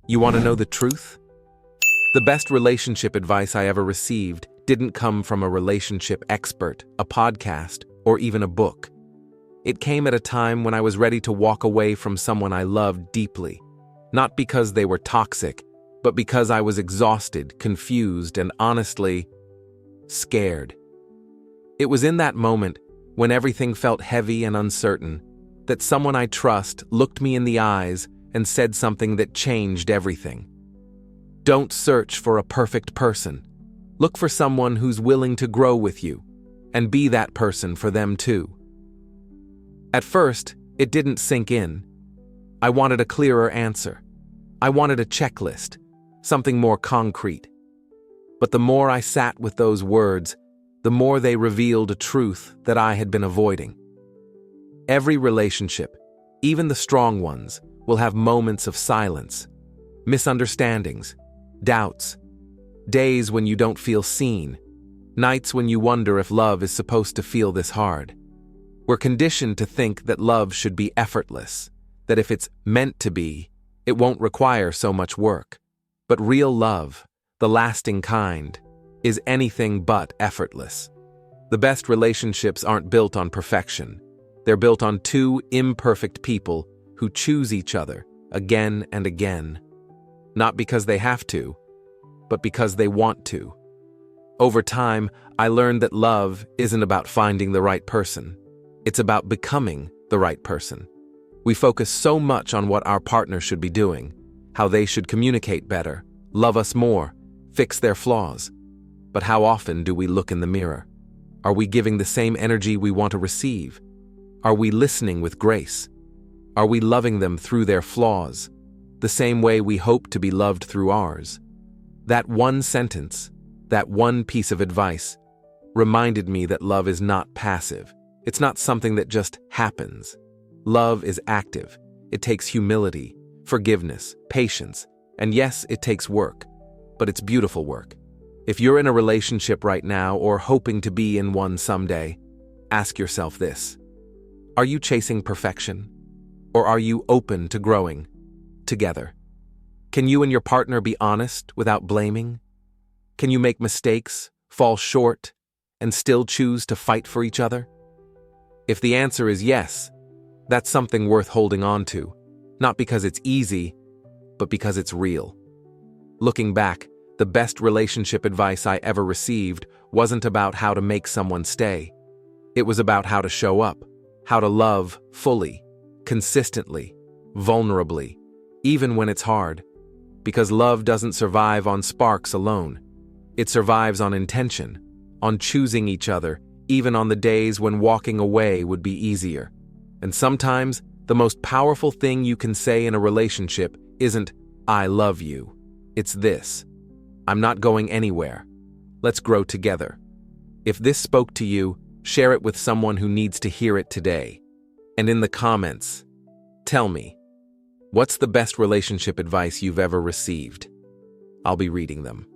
You want to know the truth? The best relationship advice I ever received didn't come from a relationship expert, a podcast, or even a book. It came at a time when I was ready to walk away from someone I loved deeply, not because they were toxic, but because I was exhausted, confused, and honestly, scared. It was in that moment, when everything felt heavy and uncertain, that someone I trust looked me in the eyes and said something that changed everything. Don't search for a perfect person. Look for someone who's willing to grow with you, and be that person for them too. At first, it didn't sink in. I wanted a clearer answer. I wanted a checklist, something more concrete. But the more I sat with those words, the more they revealed a truth that I had been avoiding. Every relationship, even the strong ones, will have moments of silence, misunderstandings, doubts, days when you don't feel seen, nights when you wonder if love is supposed to feel this hard. We're conditioned to think that love should be effortless, that if it's meant to be, it won't require so much work. But real love, the lasting kind, is anything but effortless. The best relationships aren't built on perfection. They're built on two imperfect people who choose each other again and again. Not because they have to, but because they want to. Over time, I learned that love isn't about finding the right person. It's about becoming the right person. We focus so much on what our partner should be doing, how they should communicate better, love us more, fix their flaws. But how often do we look in the mirror? Are we giving the same energy we want to receive? Are we listening with grace? Are we loving them through their flaws, the same way we hope to be loved through ours? That one sentence, that one piece of advice, reminded me that love is not passive. It's not something that just happens. Love is active. It takes humility, forgiveness, patience, and yes, it takes work, but it's beautiful work. If you're in a relationship right now or hoping to be in one someday, ask yourself this. Are you chasing perfection? Or are you open to growing together? Can you and your partner be honest without blaming? Can you make mistakes, fall short, and still choose to fight for each other? If the answer is yes, that's something worth holding on to, not because it's easy, but because it's real. Looking back, the best relationship advice I ever received wasn't about how to make someone stay. It was about how to show up, how to love fully, consistently, vulnerably, even when it's hard. Because love doesn't survive on sparks alone. It survives on intention, on choosing each other, even on the days when walking away would be easier. And sometimes, the most powerful thing you can say in a relationship isn't, "I love you." It's this: "I'm not going anywhere. Let's grow together." If this spoke to you, share it with someone who needs to hear it today. And in the comments, tell me, what's the best relationship advice you've ever received? I'll be reading them.